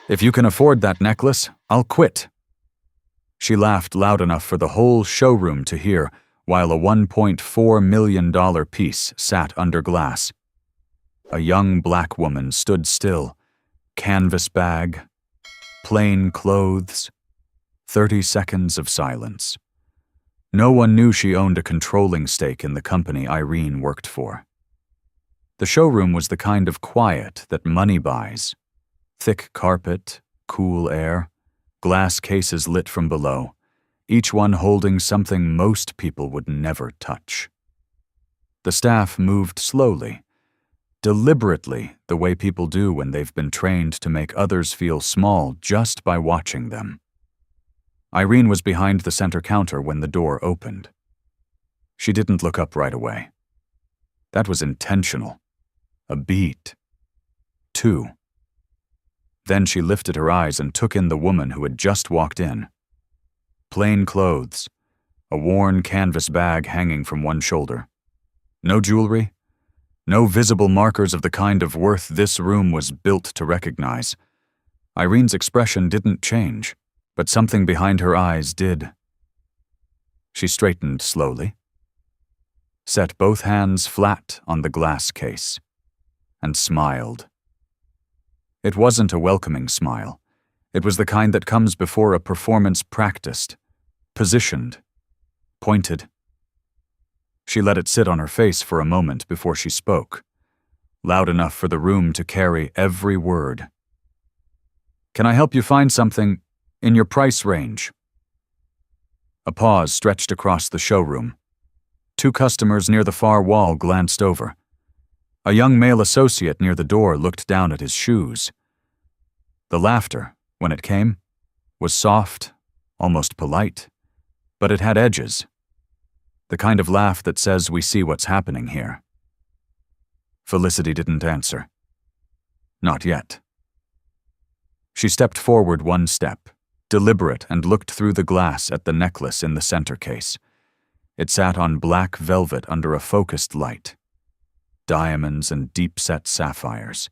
If you can afford that necklace, I'll quit." She laughed loud enough for the whole showroom to hear, while a $1.4 million piece sat under glass. A young black woman stood still, canvas bag, plain clothes, 30 seconds of silence. No one knew she owned a controlling stake in the company Irene worked for. The showroom was the kind of quiet that money buys. Thick carpet, cool air, glass cases lit from below, each one holding something most people would never touch. The staff moved slowly, deliberately, the way people do when they've been trained to make others feel small just by watching them. Irene was behind the center counter when the door opened. She didn't look up right away. That was intentional. A beat. 2. Then she lifted her eyes and took in the woman who had just walked in. Plain clothes, a worn canvas bag hanging from one shoulder. No jewelry, no visible markers of the kind of worth this room was built to recognize. Irene's expression didn't change, but something behind her eyes did. She straightened slowly, set both hands flat on the glass case, and smiled. It wasn't a welcoming smile. It was the kind that comes before a performance practiced, positioned, pointed. She let it sit on her face for a moment before she spoke, loud enough for the room to carry every word. "Can I help you find something in your price range?" A pause stretched across the showroom. 2 customers near the far wall glanced over. A young male associate near the door looked down at his shoes. The laughter, when it came, was soft, almost polite, but it had edges. The kind of laugh that says we see what's happening here. Felicity didn't answer. Not yet. She stepped forward 1 step, deliberate, and looked through the glass at the necklace in the center case. It sat on black velvet under a focused light. Diamonds and deep-set sapphires.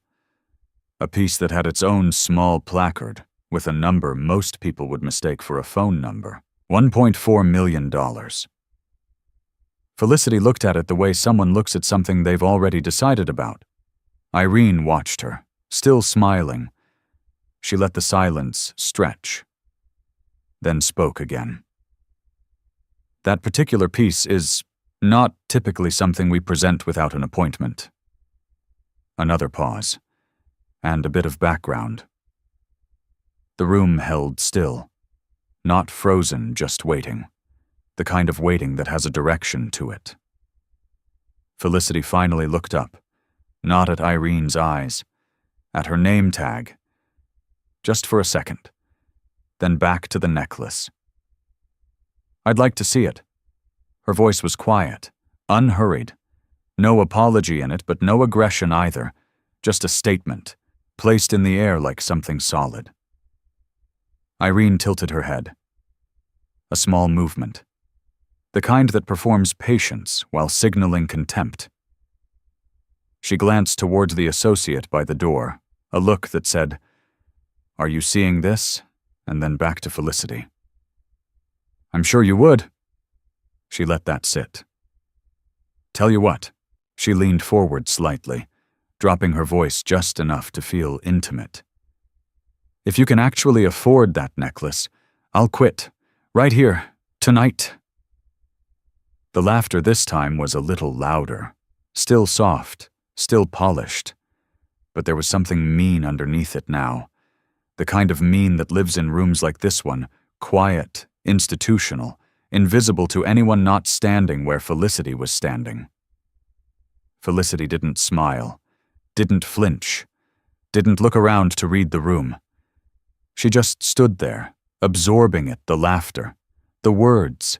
A piece that had its own small placard with a number most people would mistake for a phone number. $1.4 million. Felicity looked at it the way someone looks at something they've already decided about. Irene watched her, still smiling. She let the silence stretch, then spoke again. "That particular piece is not typically something we present without an appointment." Another pause, and a bit of background. The room held still, not frozen, just waiting. The kind of waiting that has a direction to it. Felicity finally looked up, not at Irene's eyes, at her name tag, just for a second, then back to the necklace. "I'd like to see it." Her voice was quiet, unhurried. No apology in it, but no aggression either, just a statement, placed in the air like something solid. Irene tilted her head. A small movement. The kind that performs patience while signaling contempt. She glanced towards the associate by the door, a look that said, "Are you seeing this?" and then back to Felicity. "I'm sure you would." She let that sit. "Tell you what." She leaned forward slightly, dropping her voice just enough to feel intimate. "If you can actually afford that necklace, I'll quit. Right here. Tonight." The laughter this time was a little louder, still soft, still polished, but there was something mean underneath it now, the kind of mean that lives in rooms like this one, quiet, institutional, invisible to anyone not standing where Felicity was standing. Felicity didn't smile, didn't flinch, didn't look around to read the room. She just stood there, absorbing it, the laughter, the words,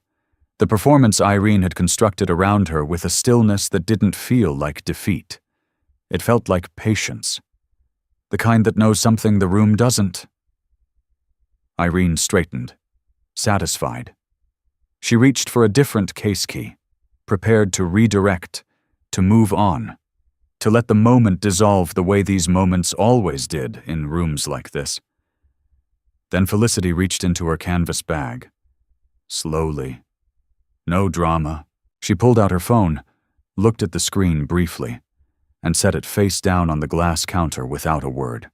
the performance Irene had constructed around her with a stillness that didn't feel like defeat. It felt like patience, the kind that knows something the room doesn't. Irene straightened, satisfied. She reached for a different case key, prepared to redirect, to move on, to let the moment dissolve the way these moments always did in rooms like this. Then Felicity reached into her canvas bag. Slowly. No drama. She pulled out her phone, looked at the screen briefly, and set it face down on the glass counter without a word.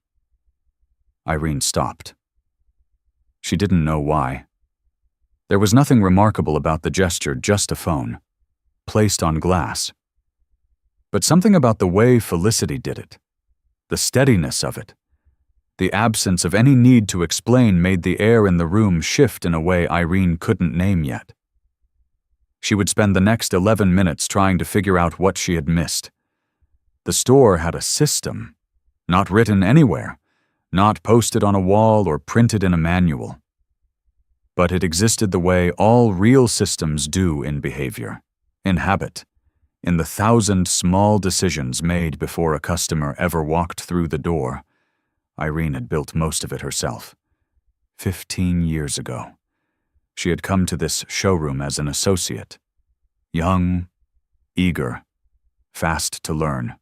Irene stopped. She didn't know why. There was nothing remarkable about the gesture, just a phone, placed on glass. But something about the way Felicity did it, the steadiness of it, the absence of any need to explain made the air in the room shift in a way Irene couldn't name yet. She would spend the next 11 minutes trying to figure out what she had missed. The store had a system, not written anywhere, not posted on a wall or printed in a manual. But it existed the way all real systems do in behavior, in habit, in the 1,000 small decisions made before a customer ever walked through the door. Irene had built most of it herself. 15 years ago. She had come to this showroom as an associate. Young, eager, fast to learn.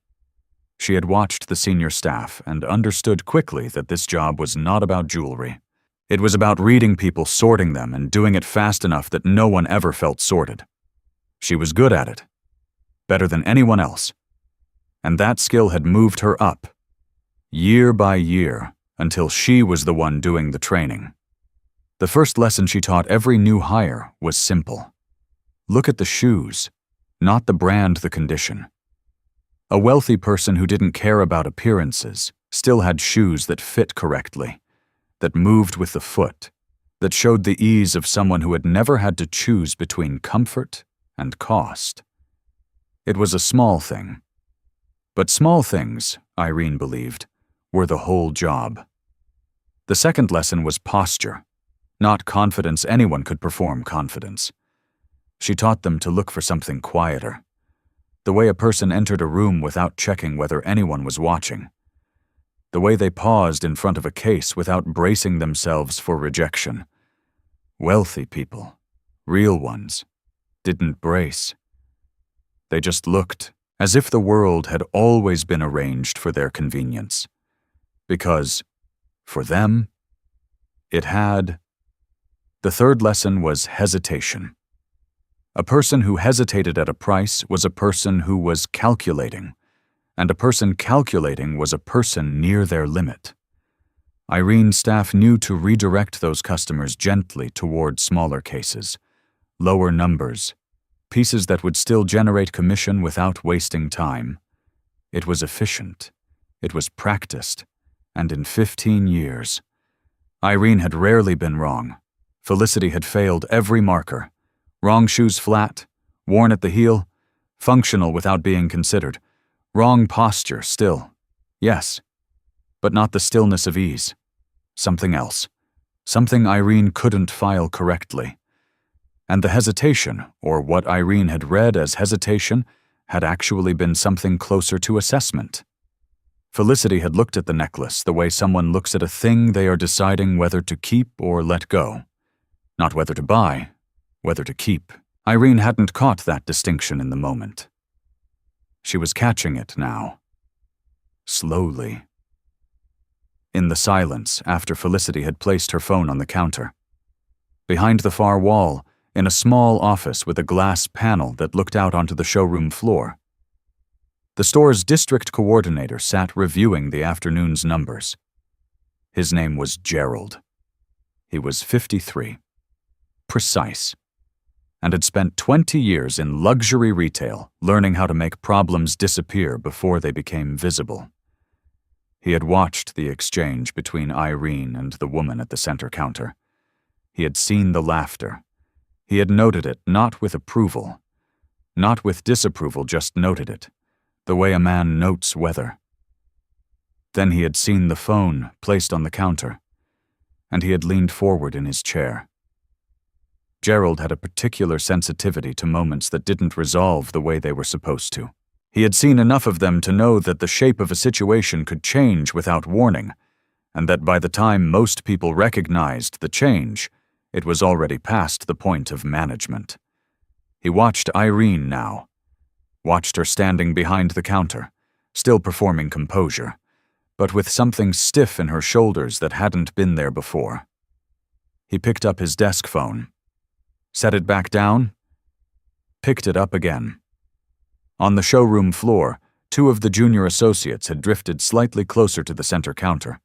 She had watched the senior staff and understood quickly that this job was not about jewelry. It was about reading people, sorting them, and doing it fast enough that no one ever felt sorted. She was good at it. Better than anyone else. And that skill had moved her up, year by year, until she was the one doing the training. The first lesson she taught every new hire was simple. Look at the shoes, not the brand, the condition. A wealthy person who didn't care about appearances still had shoes that fit correctly, that moved with the foot, that showed the ease of someone who had never had to choose between comfort and cost. It was a small thing. But small things, Irene believed, were the whole job. The second lesson was posture, not confidence. Anyone could perform confidence. She taught them to look for something quieter, the way a person entered a room without checking whether anyone was watching, the way they paused in front of a case without bracing themselves for rejection. Wealthy people, real ones, didn't brace. They just looked, as if the world had always been arranged for their convenience. Because, for them, it had. The third lesson was hesitation. A person who hesitated at a price was a person who was calculating, and a person calculating was a person near their limit. Irene's staff knew to redirect those customers gently toward smaller cases, lower numbers, pieces that would still generate commission without wasting time. It was efficient, it was practiced, and in 15 years, Irene had rarely been wrong. Felicity had failed every marker. Wrong shoes flat, worn at the heel, functional without being considered. Wrong posture still, yes, but not the stillness of ease. Something else. Something Irene couldn't file correctly. And the hesitation, or what Irene had read as hesitation, had actually been something closer to assessment. Felicity had looked at the necklace the way someone looks at a thing they are deciding whether to keep or let go. Not whether to buy, whether to keep. Irene hadn't caught that distinction in the moment. She was catching it now. Slowly. In the silence, after Felicity had placed her phone on the counter. Behind the far wall, in a small office with a glass panel that looked out onto the showroom floor. The store's district coordinator sat reviewing the afternoon's numbers. His name was Gerald. He was 53. Precise. And had spent 20 years in luxury retail, learning how to make problems disappear before they became visible. He had watched the exchange between Irene and the woman at the center counter. He had seen the laughter. He had noted it, not with approval, not with disapproval, just noted it, the way a man notes weather. Then he had seen the phone placed on the counter, and he had leaned forward in his chair. Gerald had a particular sensitivity to moments that didn't resolve the way they were supposed to. He had seen enough of them to know that the shape of a situation could change without warning, and that by the time most people recognized the change, it was already past the point of management. He watched Irene now, watched her standing behind the counter, still performing composure, but with something stiff in her shoulders that hadn't been there before. He picked up his desk phone. Set it back down. Picked it up again. On the showroom floor, 2 of the junior associates had drifted slightly closer to the center counter.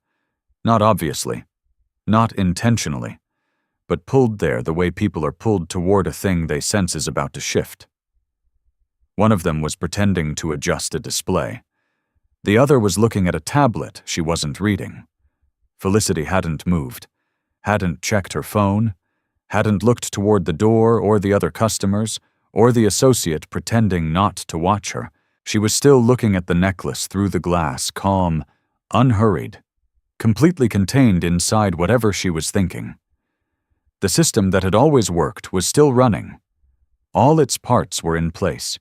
Not obviously, not intentionally, but pulled there the way people are pulled toward a thing they sense is about to shift. One of them was pretending to adjust a display. The other was looking at a tablet she wasn't reading. Felicity hadn't moved, hadn't checked her phone, hadn't looked toward the door or the other customers, or the associate pretending not to watch her. She was still looking at the necklace through the glass, calm, unhurried, completely contained inside whatever she was thinking. The system that had always worked was still running. All its parts were in place.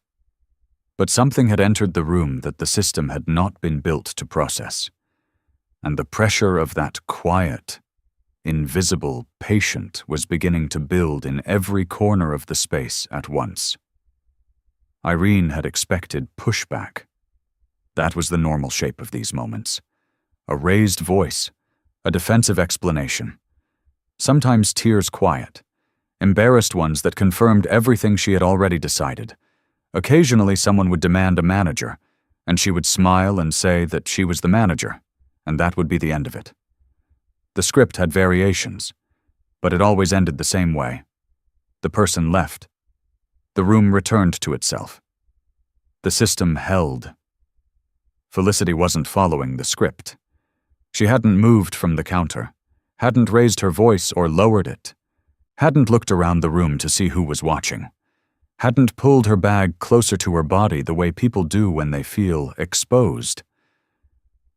But something had entered the room that the system had not been built to process. And the pressure of that quiet, invisible patient was beginning to build in every corner of the space at once. Irene had expected pushback. That was the normal shape of these moments. A raised voice, a defensive explanation. Sometimes tears quiet, embarrassed ones that confirmed everything she had already decided. Occasionally someone would demand a manager, and she would smile and say that she was the manager, and that would be the end of it. The script had variations, but it always ended the same way. The person left. The room returned to itself. The system held. Felicity wasn't following the script. She hadn't moved from the counter, hadn't raised her voice or lowered it, hadn't looked around the room to see who was watching, hadn't pulled her bag closer to her body the way people do when they feel exposed.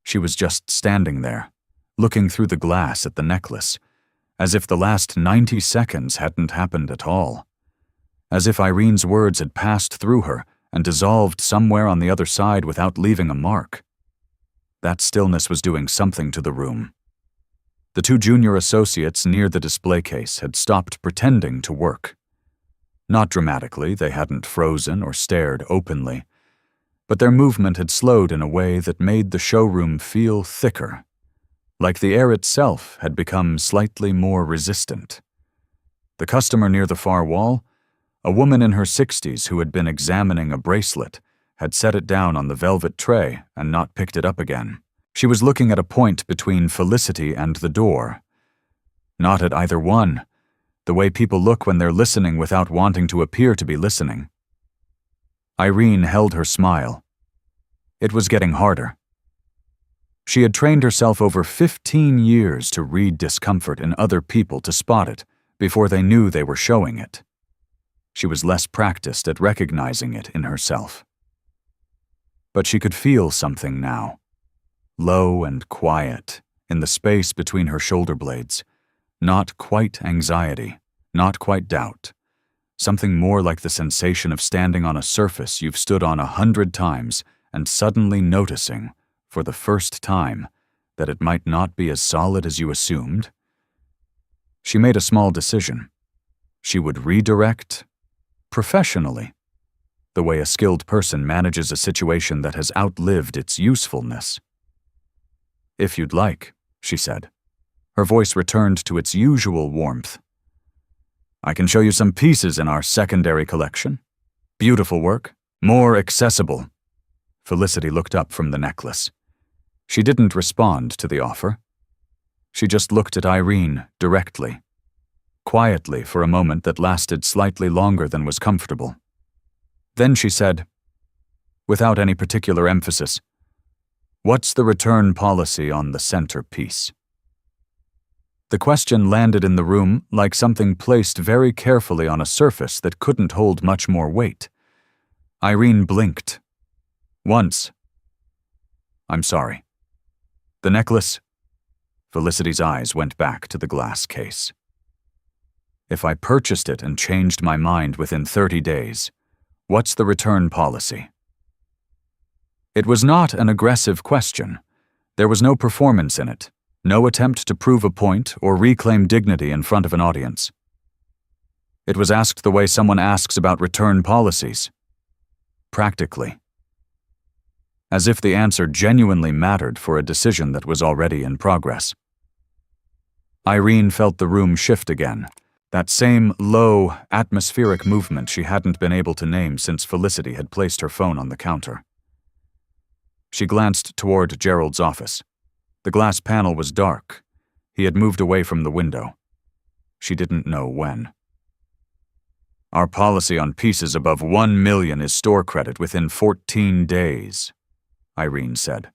She was just standing there, looking through the glass at the necklace, as if the last 90 seconds hadn't happened at all, as if Irene's words had passed through her and dissolved somewhere on the other side without leaving a mark. That stillness was doing something to the room. The 2 junior associates near the display case had stopped pretending to work. Not dramatically, they hadn't frozen or stared openly, but their movement had slowed in a way that made the showroom feel thicker, like the air itself had become slightly more resistant. The customer near the far wall, a woman in her 60s who had been examining a bracelet, had set it down on the velvet tray and not picked it up again. She was looking at a point between Felicity and the door. Not at either one, the way people look when they're listening without wanting to appear to be listening. Irene held her smile. It was getting harder. She had trained herself over 15 years to read discomfort in other people to spot it before they knew they were showing it. She was less practiced at recognizing it in herself. But she could feel something now, low and quiet, in the space between her shoulder blades. Not quite anxiety, not quite doubt. Something more like the sensation of standing on a surface you've stood on 100 times and suddenly noticing, for the first time, that it might not be as solid as you assumed. She made a small decision. She would redirect professionally, the way a skilled person manages a situation that has outlived its usefulness. "If you'd like," she said. Her voice returned to its usual warmth. "I can show you some pieces in our secondary collection. Beautiful work, more accessible." Felicity looked up from the necklace. She didn't respond to the offer. She just looked at Irene directly, quietly for a moment that lasted slightly longer than was comfortable. Then she said, without any particular emphasis, "What's the return policy on the centerpiece?" The question landed in the room like something placed very carefully on a surface that couldn't hold much more weight. Irene blinked. Once. "I'm sorry. The necklace?" Felicity's eyes went back to the glass case. "If I purchased it and changed my mind within 30 days, what's the return policy?" It was not an aggressive question. There was no performance in it, no attempt to prove a point or reclaim dignity in front of an audience. It was asked the way someone asks about return policies. Practically. As if the answer genuinely mattered for a decision that was already in progress. Irene felt the room shift again. That same low, atmospheric movement she hadn't been able to name since Felicity had placed her phone on the counter. She glanced toward Gerald's office. The glass panel was dark. He had moved away from the window. She didn't know when. Our policy on pieces above 1 million is store credit within 14 days, Irene said.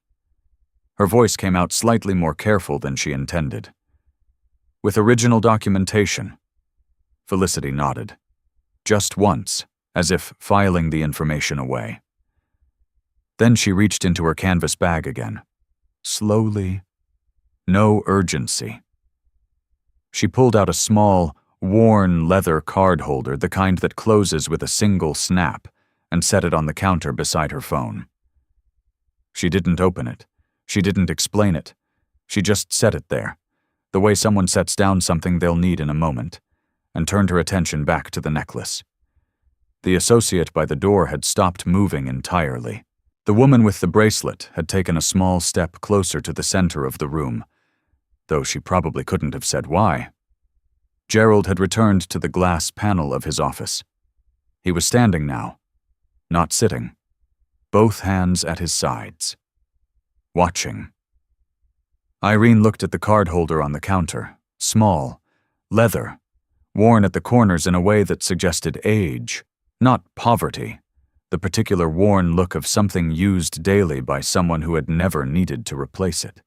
Her voice came out slightly more careful than she intended. With original documentation. Felicity nodded. Just once, as if filing the information away. Then she reached into her canvas bag again. Slowly. No urgency. She pulled out a small, worn leather card holder, the kind that closes with a single snap, and set it on the counter beside her phone. She didn't open it. She didn't explain it. She just set it there, the way someone sets down something they'll need in a moment, and turned her attention back to the necklace. The associate by the door had stopped moving entirely. The woman with the bracelet had taken a small step closer to the center of the room, though she probably couldn't have said why. Gerald had returned to the glass panel of his office. He was standing now, not sitting, both hands at his sides, watching. Irene looked at the card holder on the counter, small, leather, worn at the corners in a way that suggested age, not poverty, the particular worn look of something used daily by someone who had never needed to replace it.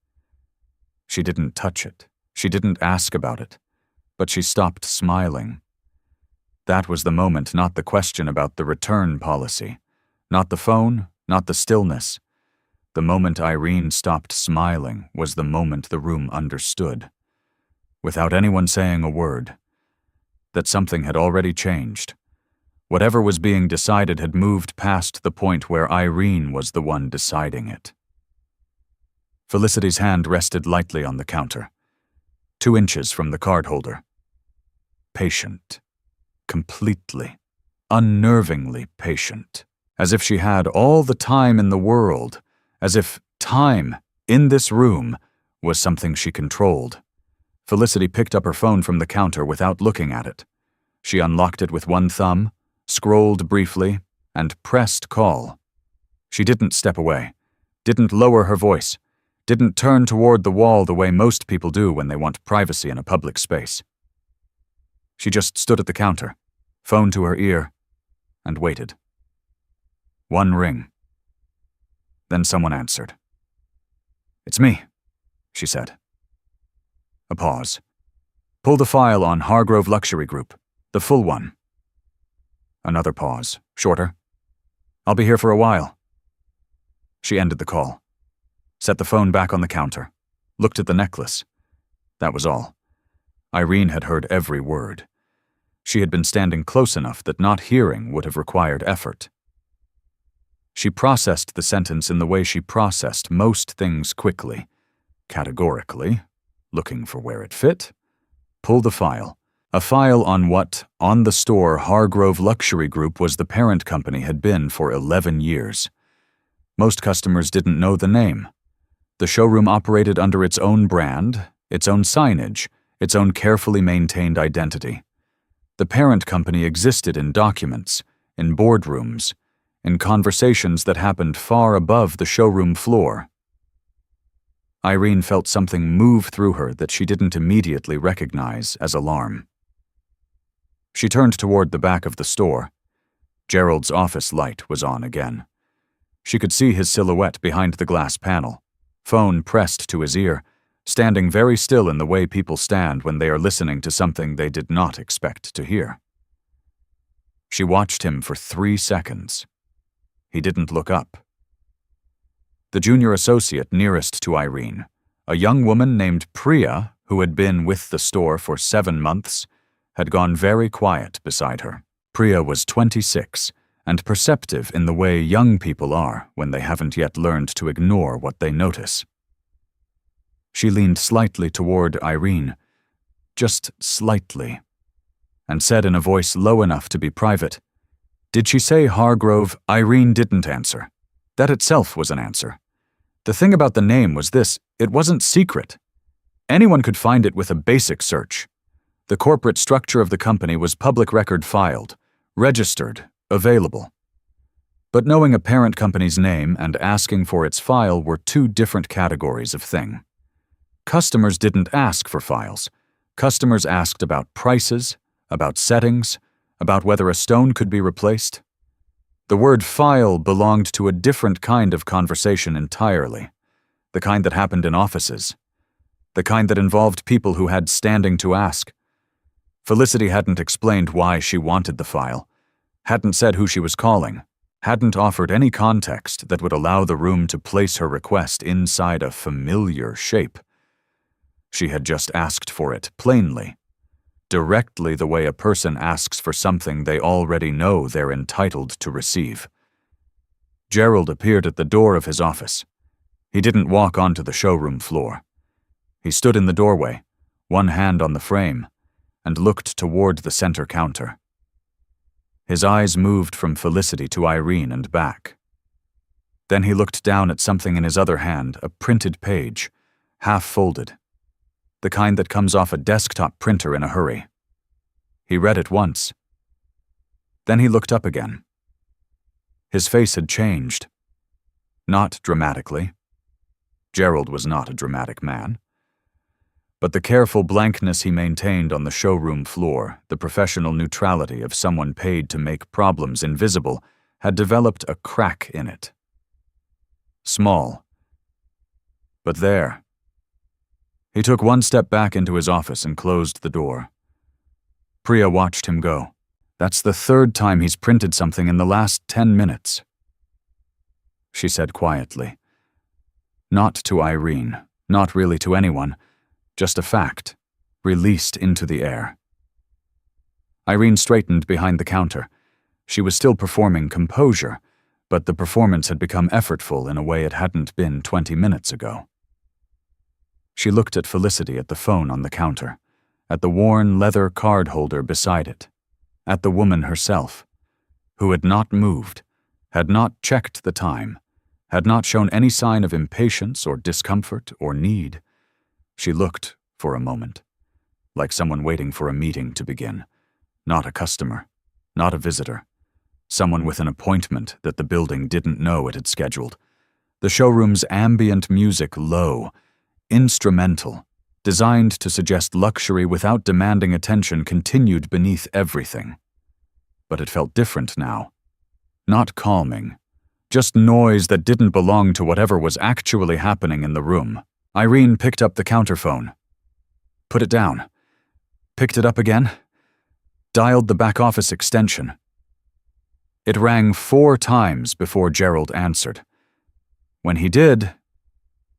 She didn't touch it. She didn't ask about it. But she stopped smiling. That was the moment, not the question about the return policy. Not the phone, not the stillness. The moment Irene stopped smiling was the moment the room understood, without anyone saying a word, that something had already changed. Whatever was being decided had moved past the point where Irene was the one deciding it. Felicity's hand rested lightly on the counter, 2 inches from the card holder. Patient. Completely, unnervingly patient. As if she had all the time in the world, as if time, in this room, was something she controlled. Felicity picked up her phone from the counter without looking at it. She unlocked it with one thumb, scrolled briefly, and pressed call. She didn't step away, didn't lower her voice, didn't turn toward the wall the way most people do when they want privacy in a public space. She just stood at the counter, phone to her ear, and waited. 1 ring. Then someone answered. "It's me," she said. A pause. "Pull the file on Hargrove Luxury Group, the full one." Another pause, shorter. "I'll be here for a while." She ended the call, set the phone back on the counter, looked at the necklace. That was all. Irene had heard every word. She had been standing close enough that not hearing would have required effort. She processed the sentence in the way she processed most things quickly, categorically, looking for where it fit. Pull the file. A file on what, on the store, Hargrove Luxury Group was the parent company had been for 11 years. Most customers didn't know the name. The showroom operated under its own brand, its own signage, its own carefully maintained identity. The parent company existed in documents, in boardrooms, in conversations that happened far above the showroom floor. Irene felt something move through her that she didn't immediately recognize as alarm. She turned toward the back of the store. Gerald's office light was on again. She could see his silhouette behind the glass panel, phone pressed to his ear, standing very still in the way people stand when they are listening to something they did not expect to hear. She watched him for 3 seconds. He didn't look up. The junior associate nearest to Irene, a young woman named Priya, who had been with the store for 7 months, had gone very quiet beside her. Priya was 26 and perceptive in the way young people are when they haven't yet learned to ignore what they notice. She leaned slightly toward Irene, just slightly, and said in a voice low enough to be private, "Did she say Hargrove?" Irene didn't answer. That itself was an answer. The thing about the name was this: it wasn't secret. Anyone could find it with a basic search. The corporate structure of the company was public record filed, registered, available. But knowing a parent company's name and asking for its file were two different categories of thing. Customers didn't ask for files. Customers asked about prices, about settings, about whether a stone could be replaced. The word file belonged to a different kind of conversation entirely, the kind that happened in offices, the kind that involved people who had standing to ask. Felicity hadn't explained why she wanted the file, hadn't said who she was calling, hadn't offered any context that would allow the room to place her request inside a familiar shape. She had just asked for it plainly, directly the way a person asks for something they already know they're entitled to receive. Gerald appeared at the door of his office. He didn't walk onto the showroom floor. He stood in the doorway, one hand on the frame, and looked toward the center counter. His eyes moved from Felicity to Irene and back. Then he looked down at something in his other hand, a printed page, half folded, the kind that comes off a desktop printer in a hurry. He read it once. Then he looked up again. His face had changed. Not dramatically. Gerald was not a dramatic man. But the careful blankness he maintained on the showroom floor, the professional neutrality of someone paid to make problems invisible, had developed a crack in it. Small. But there. He took one step back into his office and closed the door. Priya watched him go. That's the third time he's printed something in the last 10 minutes. She said quietly. Not to Irene, not really to anyone, just a fact, released into the air. Irene straightened behind the counter. She was still performing composure, but the performance had become effortful in a way it hadn't been 20 minutes ago. She looked at Felicity at the phone on the counter, at the worn leather card holder beside it, at the woman herself, who had not moved, had not checked the time, had not shown any sign of impatience or discomfort or need. She looked, for a moment, like someone waiting for a meeting to begin, not a customer, not a visitor, someone with an appointment that the building didn't know it had scheduled. The showroom's ambient music low, instrumental, designed to suggest luxury without demanding attention, continued beneath everything. But it felt different now. Not calming, just noise that didn't belong to whatever was actually happening in the room. Irene picked up the counterphone. Put it down. Picked it up again. Dialed the back office extension. It rang 4 times before Gerald answered. When he did,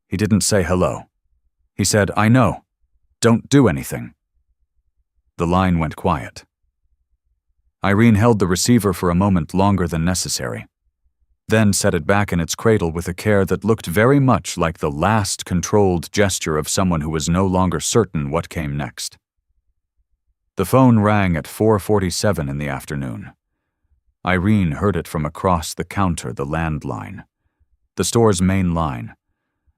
he didn't say hello. He said, "I know. Don't do anything." The line went quiet. Irene held the receiver for a moment longer than necessary, then set it back in its cradle with a care that looked very much like the last controlled gesture of someone who was no longer certain what came next. The phone rang at 4:47 in the afternoon. Irene heard it from across the counter, the landline, the store's main line,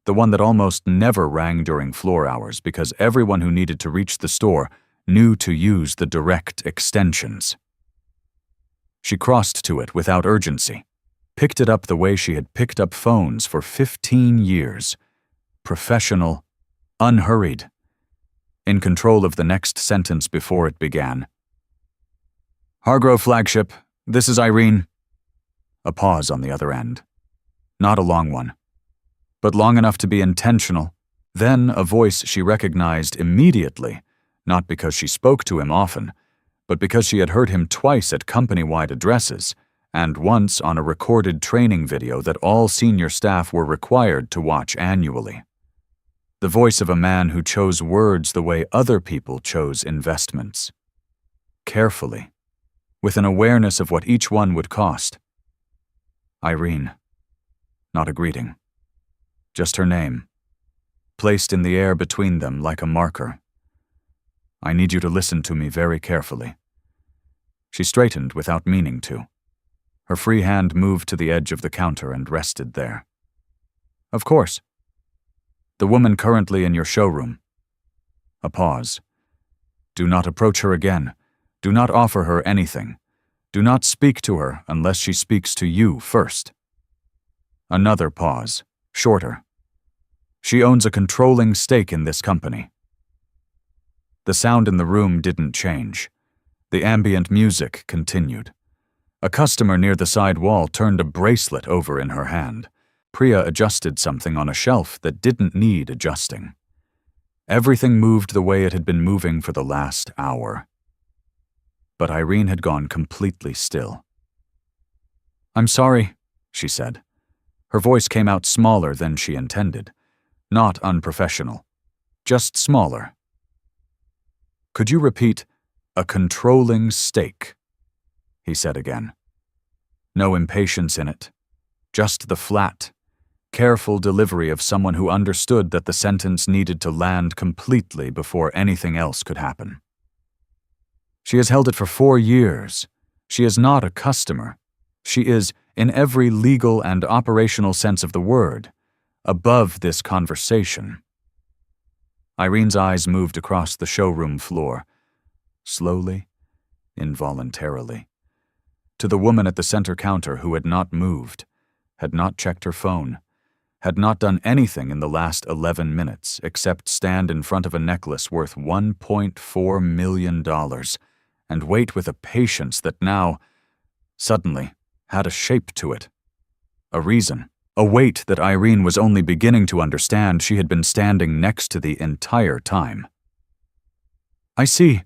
the one that almost never rang during floor hours because everyone who needed to reach the store knew to use the direct extensions. She crossed to it without urgency, picked it up the way she had picked up phones for 15 years, professional, unhurried, in control of the next sentence before it began. "Hargrove Flagship, this is Irene." A pause on the other end. Not a long one, but long enough to be intentional. Then a voice she recognized immediately, not because she spoke to him often, but because she had heard him twice at company-wide addresses, and once on a recorded training video that all senior staff were required to watch annually. The voice of a man who chose words the way other people chose investments. Carefully, with an awareness of what each one would cost. Irene. Not a greeting. Just her name, placed in the air between them like a marker. "I need you to listen to me very carefully." She straightened without meaning to. Her free hand moved to the edge of the counter and rested there. "Of course. The woman currently in your showroom. A pause. Do not approach her again. Do not offer her anything. Do not speak to her unless she speaks to you first. Another pause, shorter. She owns a controlling stake in this company. The sound in the room didn't change. The ambient music continued. A customer near the side wall turned a bracelet over in her hand. Priya adjusted something on a shelf that didn't need adjusting. Everything moved the way it had been moving for the last hour. But Irene had gone completely still. "I'm sorry," she said. Her voice came out smaller than she intended. Not unprofessional. Just smaller. "Could you repeat, 'a controlling stake'?" he said again. No impatience in it. Just the flat, careful delivery of someone who understood that the sentence needed to land completely before anything else could happen. "She has held it for 4 years. She is not a customer. She is, in every legal and operational sense of the word, above this conversation." Irene's eyes moved across the showroom floor, slowly, involuntarily, to the woman at the center counter who had not moved, had not checked her phone, had not done anything in the last 11 minutes except stand in front of a necklace worth $1.4 million and wait with a patience that now, suddenly, had a shape to it. A reason, a weight that Irene was only beginning to understand she had been standing next to the entire time. "I see,"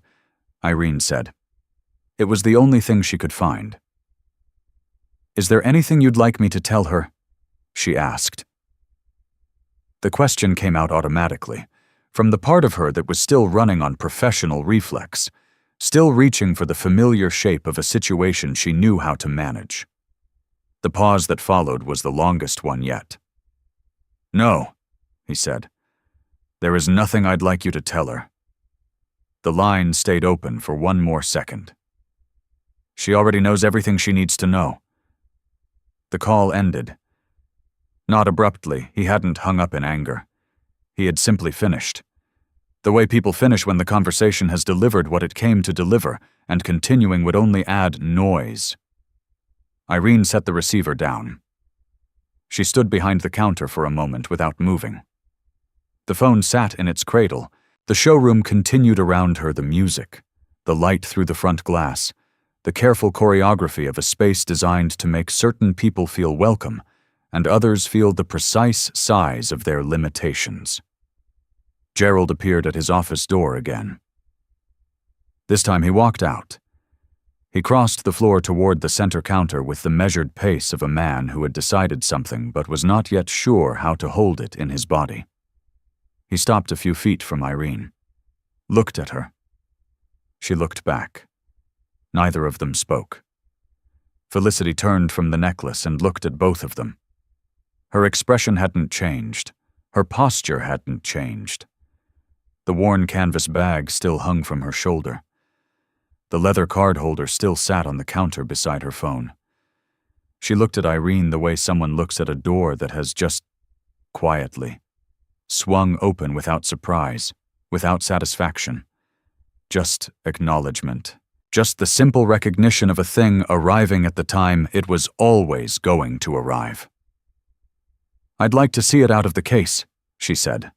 Irene said. It was the only thing she could find. "Is there anything you'd like me to tell her?" she asked. The question came out automatically, from the part of her that was still running on professional reflex, still reaching for the familiar shape of a situation she knew how to manage. The pause that followed was the longest one yet. "No," he said. "There is nothing I'd like you to tell her." The line stayed open for one more second. She already knows everything she needs to know. The call ended. Not abruptly, he hadn't hung up in anger. He had simply finished. The way people finish when the conversation has delivered what it came to deliver, and continuing would only add noise. Irene set the receiver down. She stood behind the counter for a moment without moving. The phone sat in its cradle. The showroom continued around her, the music, the light through the front glass, the careful choreography of a space designed to make certain people feel welcome and others feel the precise size of their limitations. Gerald appeared at his office door again. This time he walked out. He crossed the floor toward the center counter with the measured pace of a man who had decided something but was not yet sure how to hold it in his body. He stopped a few feet from Irene, looked at her. She looked back. Neither of them spoke. Felicity turned from the necklace and looked at both of them. Her expression hadn't changed. Her posture hadn't changed. The worn canvas bag still hung from her shoulder. The leather card holder still sat on the counter beside her phone. She looked at Irene the way someone looks at a door that has just, quietly, swung open without surprise, without satisfaction. Just acknowledgement. Just the simple recognition of a thing arriving at the time it was always going to arrive. "I'd like to see it out of the case," she said.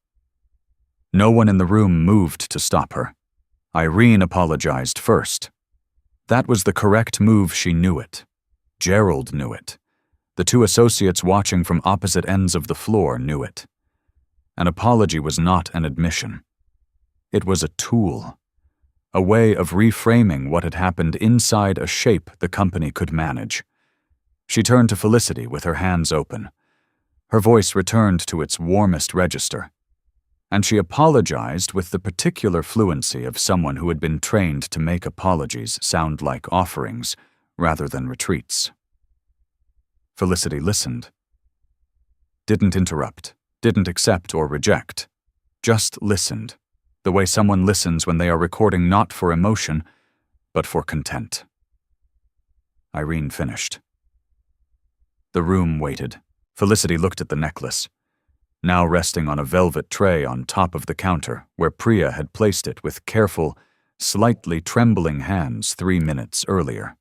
No one in the room moved to stop her. Irene apologized first. That was the correct move, she knew it. Gerald knew it. The two associates watching from opposite ends of the floor knew it. An apology was not an admission. It was a tool, a way of reframing what had happened inside a shape the company could manage. She turned to Felicity with her hands open. Her voice returned to its warmest register, and she apologized with the particular fluency of someone who had been trained to make apologies sound like offerings rather than retreats. Felicity listened. Didn't interrupt, didn't accept or reject, just listened, the way someone listens when they are recording not for emotion, but for content. Irene finished. The room waited. Felicity looked at the necklace. now resting on a velvet tray on top of the counter where Priya had placed it with careful, slightly trembling hands 3 minutes earlier.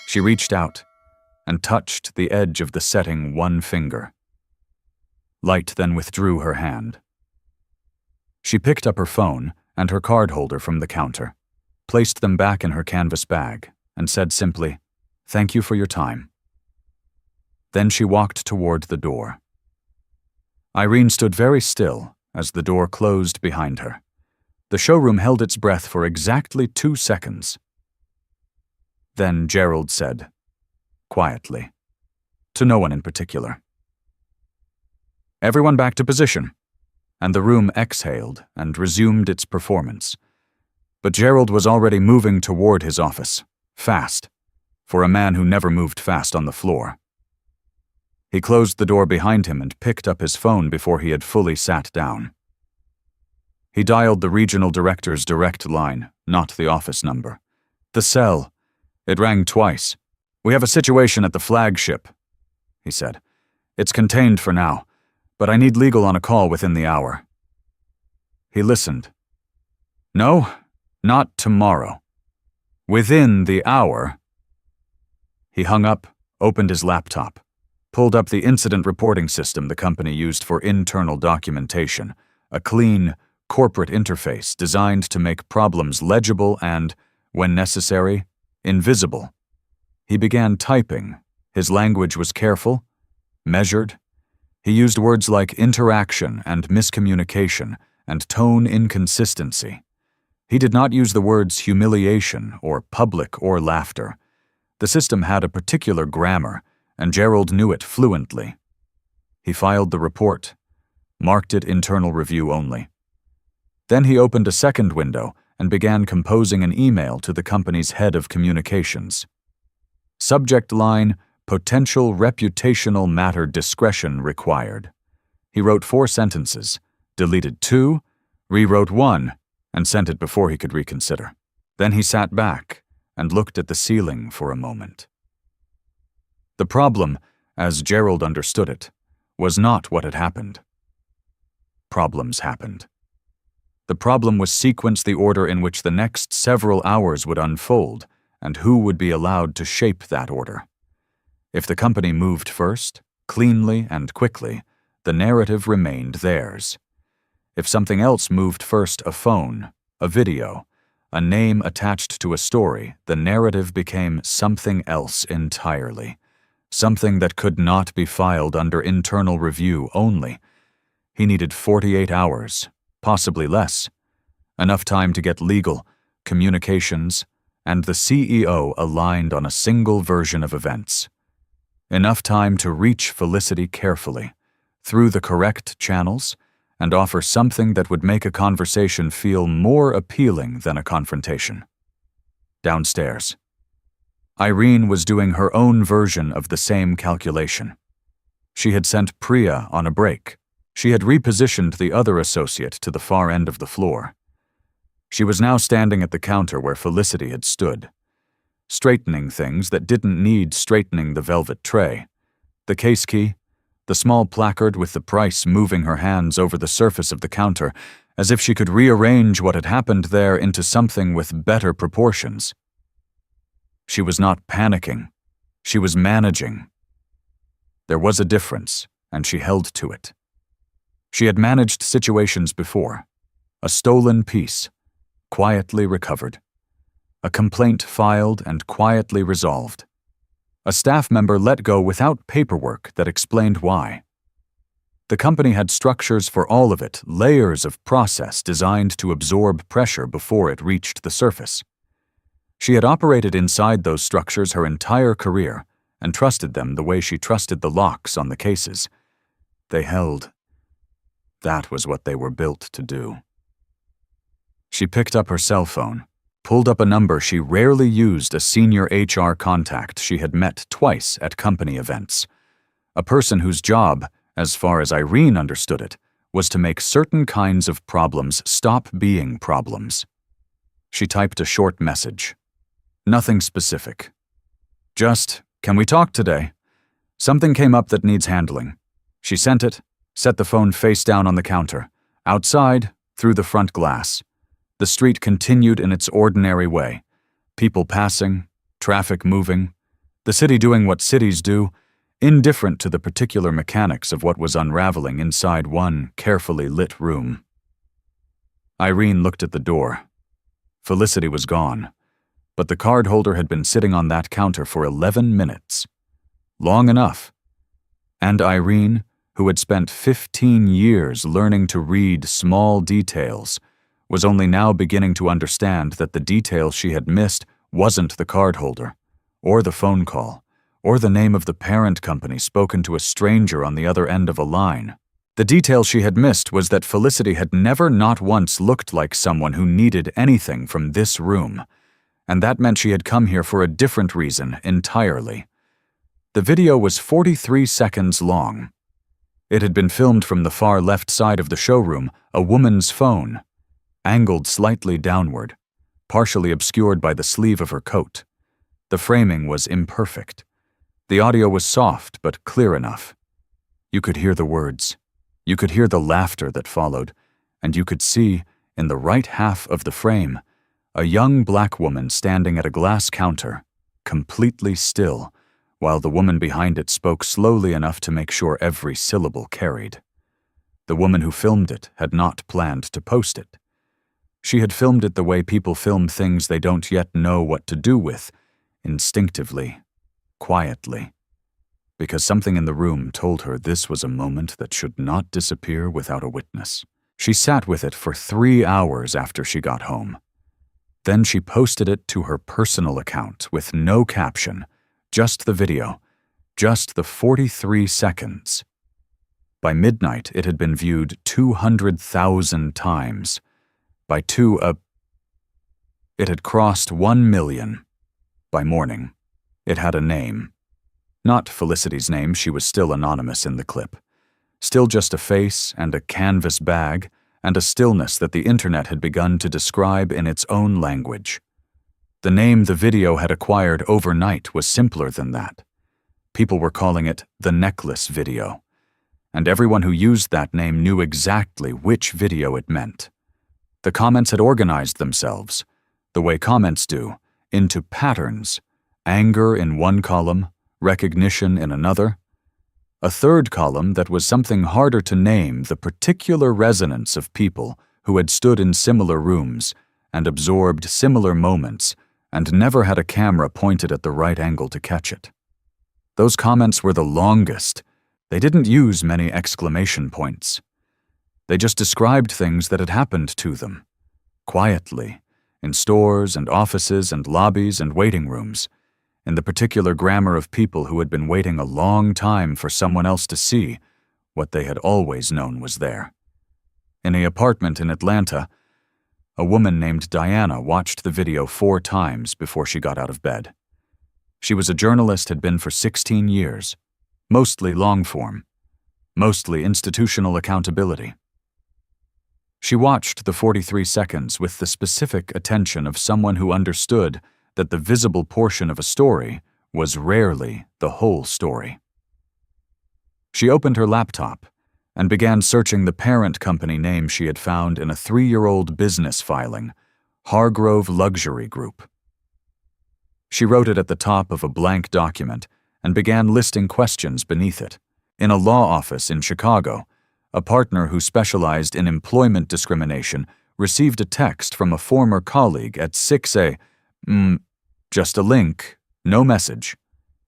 She reached out and touched the edge of the setting one finger. Light then withdrew her hand. She picked up her phone and her card holder from the counter, placed them back in her canvas bag, and said simply, "Thank you for your time." Then she walked toward the door. Irene stood very still as the door closed behind her. The showroom held its breath for exactly 2 seconds. Then Gerald said, quietly, to no one in particular, "Everyone back to position," and the room exhaled and resumed its performance. But Gerald was already moving toward his office, fast, for a man who never moved fast on the floor. He closed the door behind him and picked up his phone before he had fully sat down. He dialed the regional director's direct line, not the office number. "The cell." It rang twice. "We have a situation at the flagship," he said. "It's contained for now, but I need legal on a call within the hour." He listened. "No, not tomorrow. Within the hour." He hung up, opened his laptop, pulled up the incident reporting system the company used for internal documentation, a clean, corporate interface designed to make problems legible and, when necessary, invisible. He began typing. His language was careful, measured. He used words like interaction and miscommunication and tone inconsistency. He did not use the words humiliation or public or laughter. The system had a particular grammar, and Gerald knew it fluently. He filed the report, marked it internal review only. Then he opened a second window and began composing an email to the company's head of communications. Subject line, "Potential reputational matter discretion required." He wrote 4 sentences, deleted 2, rewrote 1, and sent it before he could reconsider. Then he sat back and looked at the ceiling for a moment. The problem, as Gerald understood it, was not what had happened. Problems happened. The problem was sequence the order in which the next several hours would unfold, and who would be allowed to shape that order. If the company moved first, cleanly and quickly, the narrative remained theirs. If something else moved first, a phone, a video, a name attached to a story, the narrative became something else entirely. Something that could not be filed under internal review only. He needed 48 hours, possibly less. Enough time to get legal, communications, and the CEO aligned on a single version of events. Enough time to reach Felicity carefully, through the correct channels, and offer something that would make a conversation feel more appealing than a confrontation. Downstairs, Irene was doing her own version of the same calculation. She had sent Priya on a break. She had repositioned the other associate to the far end of the floor. She was now standing at the counter where Felicity had stood, straightening things that didn't need straightening: the velvet tray, the case key, the small placard with the price, moving her hands over the surface of the counter as if she could rearrange what had happened there into something with better proportions. She was not panicking. She was managing. There was a difference, and she held to it. She had managed situations before. A stolen piece, quietly recovered. A complaint filed and quietly resolved. A staff member let go without paperwork that explained why. The company had structures for all of it, layers of process designed to absorb pressure before it reached the surface. She had operated inside those structures her entire career and trusted them the way she trusted the locks on the cases. They held. That was what they were built to do. She picked up her cell phone, pulled up a number she rarely used, a senior HR contact she had met twice at company events. A person whose job, as far as Irene understood it, was to make certain kinds of problems stop being problems. She typed a short message. Nothing specific. Just, "Can we talk today? Something came up that needs handling." She sent it, set the phone face down on the counter. Outside, through the front glass, the street continued in its ordinary way. People passing, traffic moving, the city doing what cities do, indifferent to the particular mechanics of what was unraveling inside one carefully lit room. Irene looked at the door. Felicity was gone, but the card holder had been sitting on that counter for 11 minutes. Long enough. And Irene, who had spent 15 years learning to read small details, was only now beginning to understand that the detail she had missed wasn't the card holder, or the phone call, or the name of the parent company spoken to a stranger on the other end of a line. The detail she had missed was that Felicity had never not once looked like someone who needed anything from this room, and that meant she had come here for a different reason entirely. The video was 43 seconds long. It had been filmed from the far left side of the showroom, a woman's phone, angled slightly downward, partially obscured by the sleeve of her coat. The framing was imperfect. The audio was soft but clear enough. You could hear the words. You could hear the laughter that followed, and you could see, in the right half of the frame, a young black woman standing at a glass counter, completely still, while the woman behind it spoke slowly enough to make sure every syllable carried. The woman who filmed it had not planned to post it. She had filmed it the way people film things they don't yet know what to do with, instinctively, quietly, because something in the room told her this was a moment that should not disappear without a witness. She sat with it for 3 hours after she got home. Then she posted it to her personal account with no caption, just the video, just the 43 seconds. By midnight, it had been viewed 200,000 times. By it had crossed 1 million. By morning, it had a name. Not Felicity's name, she was still anonymous in the clip. Still just a face and a canvas bag and a stillness that the internet had begun to describe in its own language. The name the video had acquired overnight was simpler than that. People were calling it the necklace video, and everyone who used that name knew exactly which video it meant. The comments had organized themselves, the way comments do, into patterns, anger in one column, recognition in another. A third column that was something harder to name, the particular resonance of people who had stood in similar rooms and absorbed similar moments and never had a camera pointed at the right angle to catch it. Those comments were the longest. They didn't use many exclamation points. They just described things that had happened to them, quietly, in stores and offices and lobbies and waiting rooms, in the particular grammar of people who had been waiting a long time for someone else to see what they had always known was there. In an apartment in Atlanta, a woman named Diana watched the video 4 times before she got out of bed. She was a journalist, had been for 16 years, mostly long-form, mostly institutional accountability. She watched the 43 seconds with the specific attention of someone who understood that the visible portion of a story was rarely the whole story. She opened her laptop and began searching the parent company name she had found in a 3-year-old business filing, Hargrove Luxury Group. She wrote it at the top of a blank document and began listing questions beneath it. In a law office in Chicago, a partner who specialized in employment discrimination received a text from a former colleague at 6 a.m. Just a link, no message.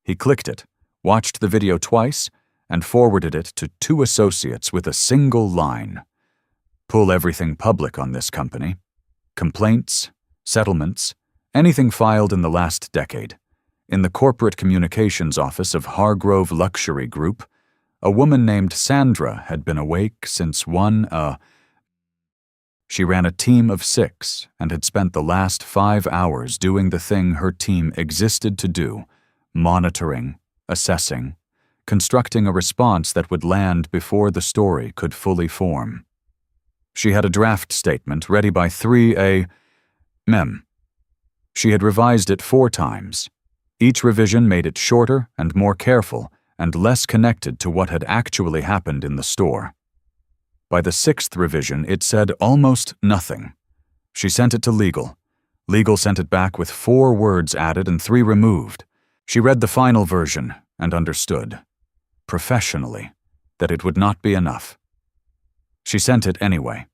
He clicked it, watched the video twice, and forwarded it to 2 associates with a single line. Pull everything public on this company. Complaints, settlements, anything filed in the last decade. In the corporate communications office of Hargrove Luxury Group, a woman named Sandra had been awake since She ran a team of 6 and had spent the last 5 hours doing the thing her team existed to do, monitoring, assessing, constructing a response that would land before the story could fully form. She had a draft statement ready by 3 a.m. She had revised it 4 times. Each revision made it shorter and more careful and less connected to what had actually happened in the store. By the 6th revision, it said almost nothing. She sent it to legal. Legal sent it back with 4 words added and 3 removed. She read the final version and understood, professionally, that it would not be enough. She sent it anyway.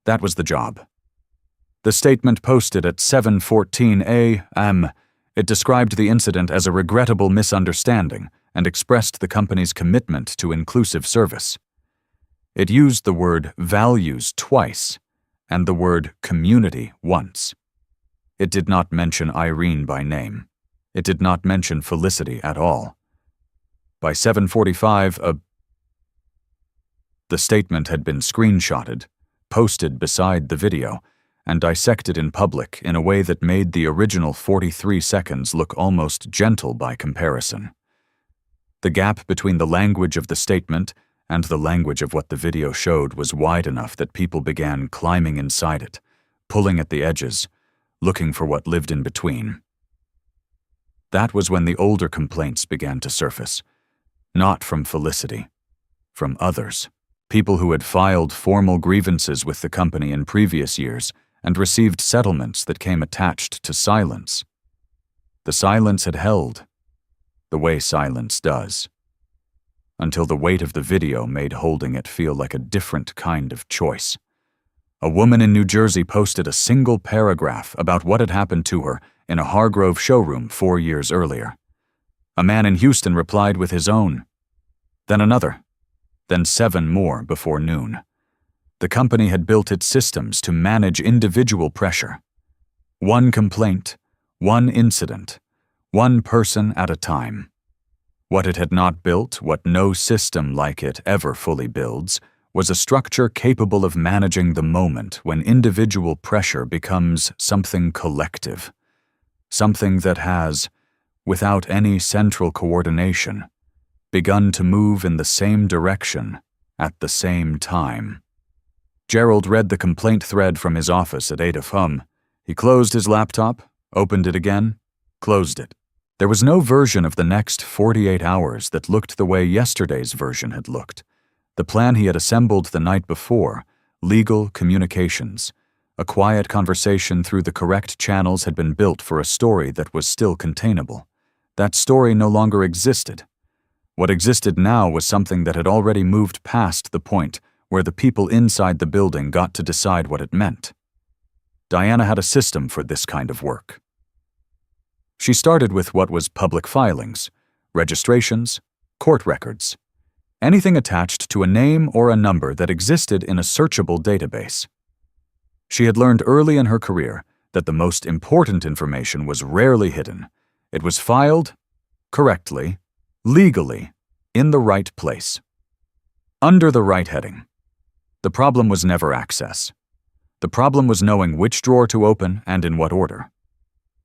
That was the job. The statement posted at 7:14 a.m. It described the incident as a regrettable misunderstanding and expressed the company's commitment to inclusive service. It used the word values twice and the word community once. It did not mention Irene by name. It did not mention Felicity at all. By 7:45, the statement had been screenshotted, posted beside the video, and dissected in public in a way that made the original 43 seconds look almost gentle by comparison. The gap between the language of the statement and the language of what the video showed was wide enough that people began climbing inside it, pulling at the edges, looking for what lived in between. That was when the older complaints began to surface, not from Felicity, from others, people who had filed formal grievances with the company in previous years and received settlements that came attached to silence. The silence had held, the way silence does, until the weight of the video made holding it feel like a different kind of choice. A woman in New Jersey posted a single paragraph about what had happened to her in a Hargrove showroom 4 years earlier. A man in Houston replied with his own. Then another. Then 7 more before noon. The company had built its systems to manage individual pressure. One complaint, one incident, one person at a time. What it had not built, what no system like it ever fully builds, was a structure capable of managing the moment when individual pressure becomes something collective, something that has, without any central coordination, begun to move in the same direction at the same time. Gerald read the complaint thread from his office at 8 a.m. He closed his laptop, opened it again, closed it. There was no version of the next 48 hours that looked the way yesterday's version had looked. The plan he had assembled the night before, legal communications, a quiet conversation through the correct channels had been built for a story that was still containable. That story no longer existed. What existed now was something that had already moved past the point where the people inside the building got to decide what it meant. Diana had a system for this kind of work. She started with what was public filings, registrations, court records, anything attached to a name or a number that existed in a searchable database. She had learned early in her career that the most important information was rarely hidden. It was filed, correctly, legally, in the right place, under the right heading. The problem was never access. The problem was knowing which drawer to open and in what order.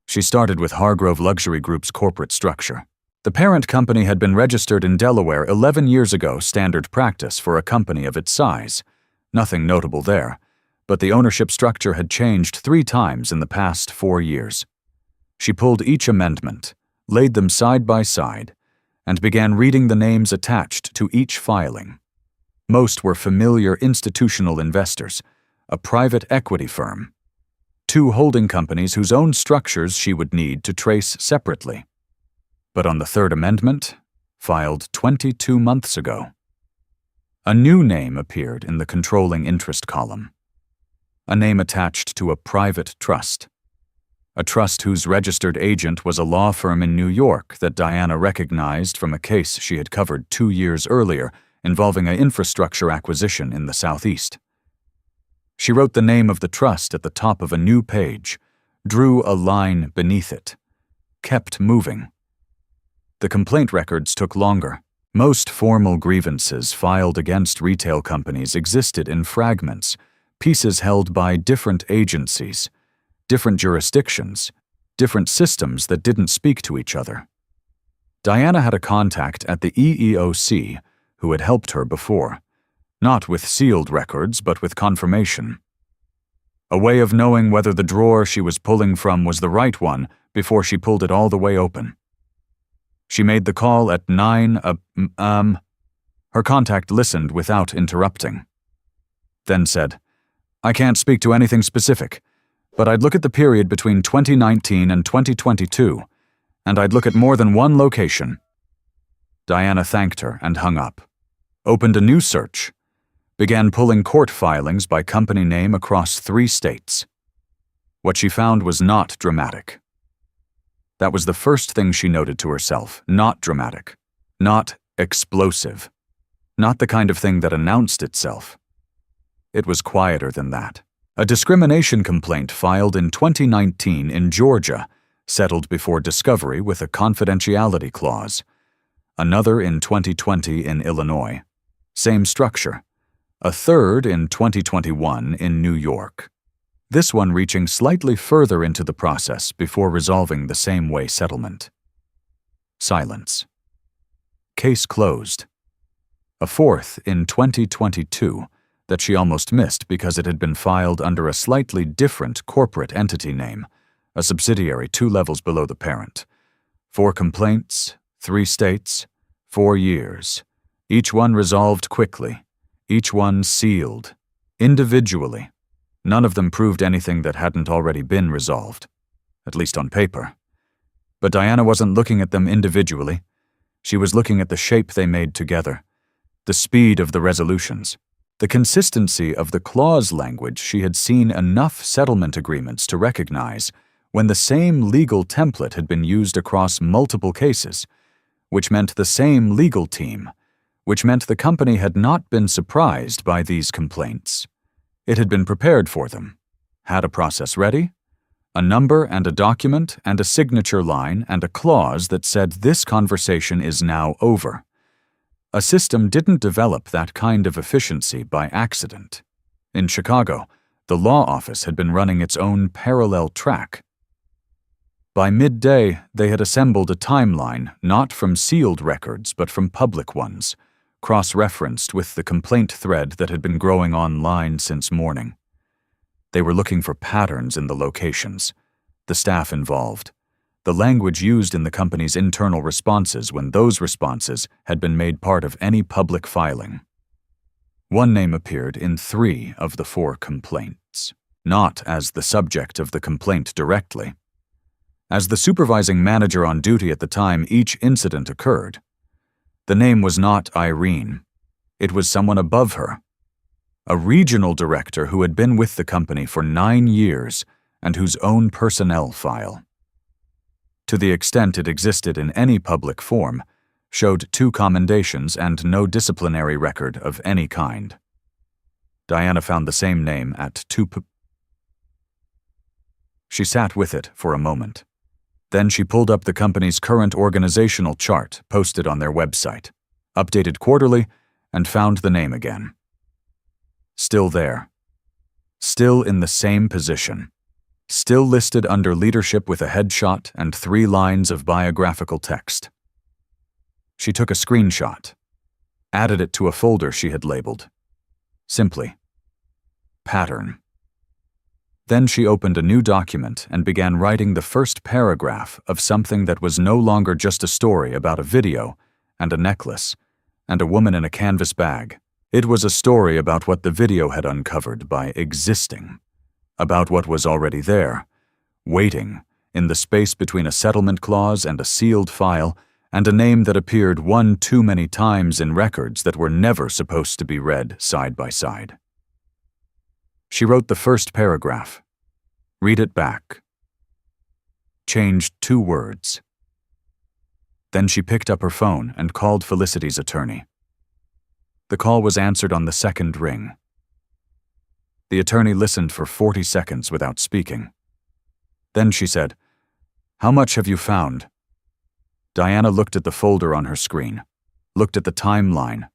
She started with Hargrove Luxury Group's corporate structure. The parent company had been registered in Delaware 11 years ago, standard practice for a company of its size. Nothing notable there, but the ownership structure had changed 3 times in the past 4 years. She pulled each amendment, laid them side by side, and began reading the names attached to each filing. Most were familiar institutional investors, a private equity firm, 2 holding companies whose own structures she would need to trace separately. But on the 3rd amendment, filed 22 months ago, a new name appeared in the controlling interest column. A name attached to a private trust. A trust whose registered agent was a law firm in New York that Diana recognized from a case she had covered 2 years earlier involving an infrastructure acquisition in the Southeast. She wrote the name of the trust at the top of a new page, drew a line beneath it, kept moving. The complaint records took longer. Most formal grievances filed against retail companies existed in fragments, pieces held by different agencies, different jurisdictions, different systems that didn't speak to each other. Diana had a contact at the EEOC who had helped her before, not with sealed records but with confirmation. A way of knowing whether the drawer she was pulling from was the right one before she pulled it all the way open. She made the call at 9, Her contact listened without interrupting. Then said, "I can't speak to anything specific, but I'd look at the period between 2019 and 2022, and I'd look at more than one location." Diana thanked her and hung up. Opened a new search. Began pulling court filings by company name across 3 states. What she found was not dramatic. That was the first thing she noted to herself. Not dramatic. Not explosive. Not the kind of thing that announced itself. It was quieter than that. A discrimination complaint filed in 2019 in Georgia, settled before discovery with a confidentiality clause. Another in 2020 in Illinois. Same structure. A third in 2021 in New York. This one reaching slightly further into the process before resolving the same-way settlement. Silence. Case closed. A fourth in 2022 that she almost missed because it had been filed under a slightly different corporate entity name, a subsidiary 2 levels below the parent. 4 complaints, 3 states, 4 years. Each one resolved quickly. Each one sealed. Individually. None of them proved anything that hadn't already been resolved. At least on paper. But Diana wasn't looking at them individually. She was looking at the shape they made together. The speed of the resolutions. The consistency of the clause language she had seen enough settlement agreements to recognize when the same legal template had been used across multiple cases, which meant the same legal team, which meant the company had not been surprised by these complaints. It had been prepared for them, had a process ready, a number and a document and a signature line and a clause that said this conversation is now over. A system didn't develop that kind of efficiency by accident. In Chicago, the law office had been running its own parallel track. By midday, they had assembled a timeline not from sealed records but from public ones, cross-referenced with the complaint thread that had been growing online since morning. They were looking for patterns in the locations, the staff involved, the language used in the company's internal responses when those responses had been made part of any public filing. One name appeared in 3 of the 4 complaints, not as the subject of the complaint directly. As the supervising manager on duty at the time each incident occurred, the name was not Irene. It was someone above her. A regional director who had been with the company for 9 years and whose own personnel file, to the extent it existed in any public form, showed 2 commendations and no disciplinary record of any kind. Diana found the same name at 2 She sat with it for a moment. Then she pulled up the company's current organizational chart posted on their website, updated quarterly, and found the name again. Still there. Still in the same position. Still listed under leadership with a headshot and 3 lines of biographical text. She took a screenshot, added it to a folder she had labeled. Simply, pattern. Then she opened a new document and began writing the first paragraph of something that was no longer just a story about a video and a necklace and a woman in a canvas bag. It was a story about what the video had uncovered by existing, about what was already there, waiting, in the space between a settlement clause and a sealed file and a name that appeared 1 too many times in records that were never supposed to be read side by side. She wrote the first paragraph. Read it back. Changed 2 words. Then she picked up her phone and called Felicity's attorney. The call was answered on the 2nd ring. The attorney listened for 40 seconds without speaking. Then she said, "How much have you found?" Diana looked at the folder on her screen, looked at the timeline,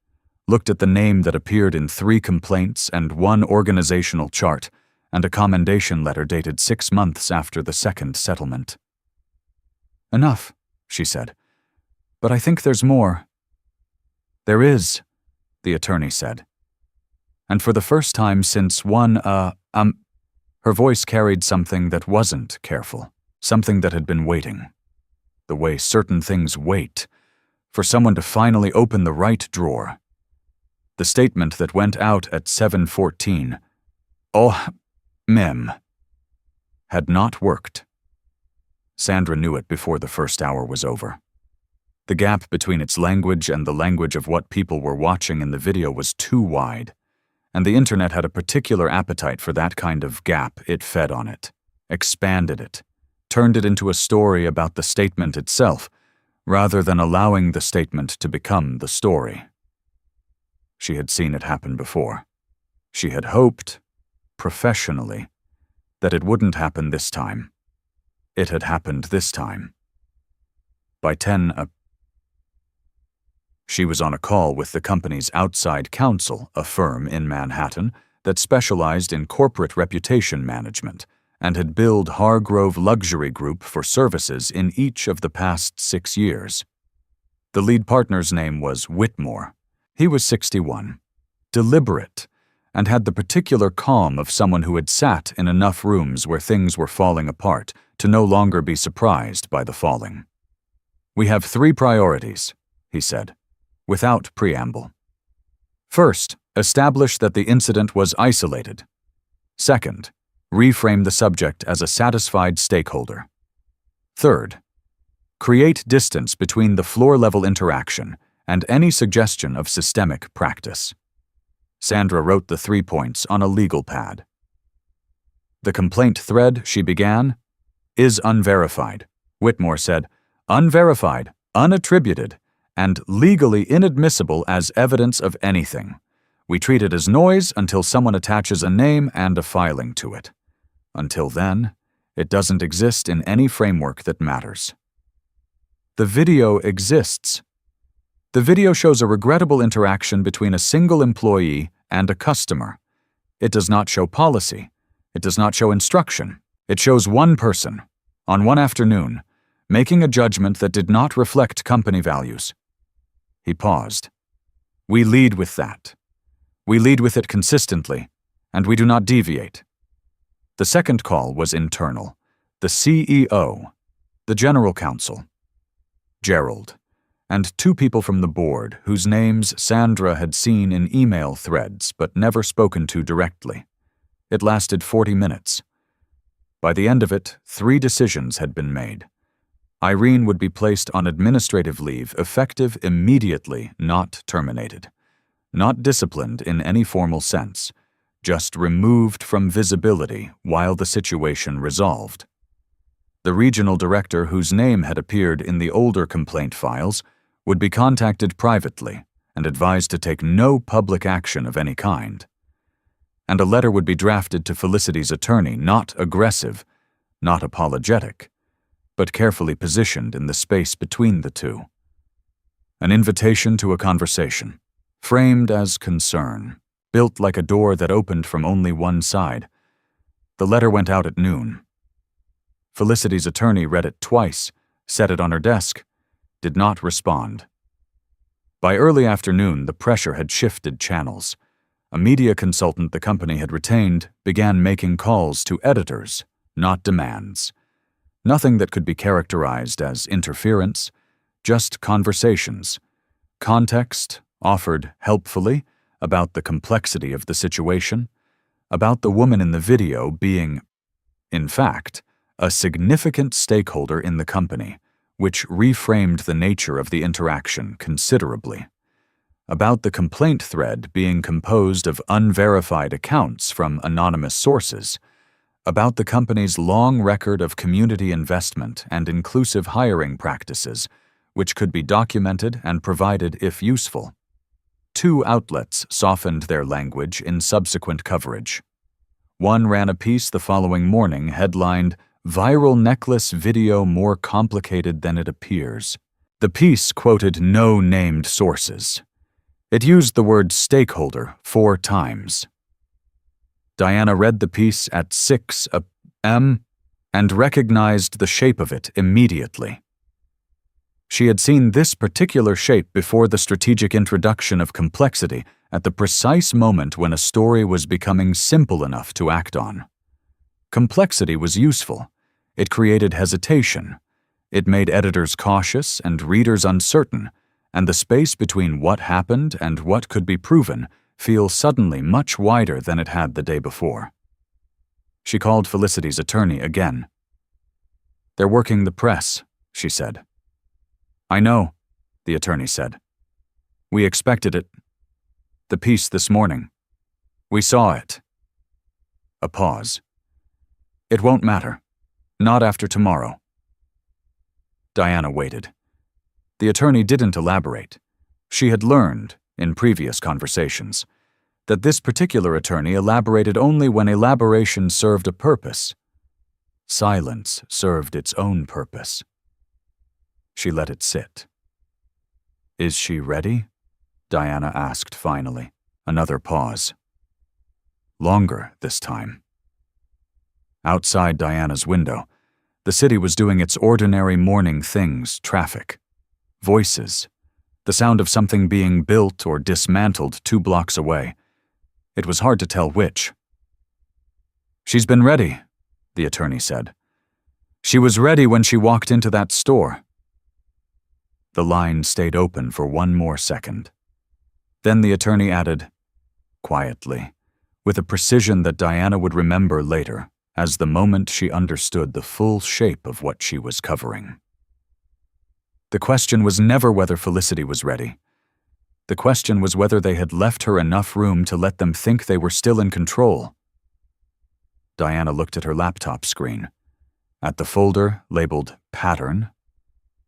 looked at the name that appeared in 3 complaints and 1 organizational chart, and a commendation letter dated 6 months after the 2nd settlement. "Enough," she said. "But I think there's more." "There is," the attorney said. And for the first time since her voice carried something that wasn't careful, something that had been waiting. the way certain things wait, for someone to finally open the right drawer. The statement that went out at 7:14, "Oh, mem," had not worked. Sandra knew it before the first hour was over. The gap between its language and the language of what people were watching in the video was too wide, and the internet had a particular appetite for that kind of gap. It fed on it, expanded it, turned it into a story about the statement itself, rather than allowing the statement to become the story. She had seen it happen before. She had hoped, professionally, that it wouldn't happen this time. It had happened this time. By 10, she was on a call with the company's outside counsel, a firm in Manhattan that specialized in corporate reputation management and had billed Hargrove Luxury Group for services in each of the past 6 years. The lead partner's name was Whitmore. He was 61, deliberate, and had the particular calm of someone who had sat in enough rooms where things were falling apart to no longer be surprised by the falling. "We have 3 priorities," he said, without preamble. First, establish that the incident was isolated. Second, reframe the subject as a satisfied stakeholder. Third, create distance between the floor-level interaction and any suggestion of systemic practice. Sandra wrote the 3 points on a legal pad. The complaint thread, she began, is unverified. Whitmore said, unverified, unattributed, and legally inadmissible as evidence of anything. We treat it as noise until someone attaches a name and a filing to it. Until then, it doesn't exist in any framework that matters. The video exists. The video shows a regrettable interaction between a single employee and a customer. It does not show policy. It does not show instruction. It shows one person, on one afternoon, making a judgment that did not reflect company values. He paused. We lead with that. We lead with it consistently, and we do not deviate. The second call was internal. The CEO, the general counsel, Gerald, and 2 people from the board whose names Sandra had seen in email threads but never spoken to directly. It lasted 40 minutes. By the end of it, 3 decisions had been made. Irene would be placed on administrative leave, effective immediately, not terminated. Not disciplined in any formal sense, just removed from visibility while the situation resolved. The regional director, whose name had appeared in the older complaint files, would be contacted privately and advised to take no public action of any kind. And a letter would be drafted to Felicity's attorney, not aggressive, not apologetic, but carefully positioned in the space between the 2. An invitation to a conversation, framed as concern, built like a door that opened from only one side. The letter went out at noon. Felicity's attorney read it twice, set it on her desk, did not respond. By early afternoon, the pressure had shifted channels. A media consultant the company had retained began making calls to editors, not demands. Nothing that could be characterized as interference, just conversations. Context offered helpfully about the complexity of the situation, about the woman in the video being, in fact, a significant stakeholder in the company, which reframed the nature of the interaction considerably, about the complaint thread being composed of unverified accounts from anonymous sources, about the company's long record of community investment and inclusive hiring practices, which could be documented and provided if useful. 2 outlets softened their language in subsequent coverage. One ran a piece the following morning headlined, "Viral Necklace Video More Complicated Than It Appears." The piece quoted no named sources. It used the word stakeholder 4 times. Diana read the piece at 6 a.m. and recognized the shape of it immediately. She had seen this particular shape before the strategic introduction of complexity at the precise moment when a story was becoming simple enough to act on. Complexity was useful. It created hesitation. It made editors cautious and readers uncertain, and the space between what happened and what could be proven feel suddenly much wider than it had the day before. She called Felicity's attorney again. "They're working the press," she said. "I know," the attorney said. "We expected it. The piece this morning. We saw it." A pause. "It won't matter. Not after tomorrow." Diana waited. The attorney didn't elaborate. She had learned, in previous conversations, that this particular attorney elaborated only when elaboration served a purpose. Silence served its own purpose. She let it sit. "Is she ready?" Diana asked finally. Another pause. Longer this time. Outside Diana's window, the city was doing its ordinary morning things: traffic, voices, the sound of something being built or dismantled 2 blocks away. It was hard to tell which. "She's been ready," the attorney said. "She was ready when she walked into that store." The line stayed open for 1 more second. Then the attorney added, quietly, with a precision that Diana would remember later, as the moment she understood the full shape of what she was covering. The question was never whether Felicity was ready. The question was whether they had left her enough room to let them think they were still in control. Diana looked at her laptop screen, at the folder labeled Pattern,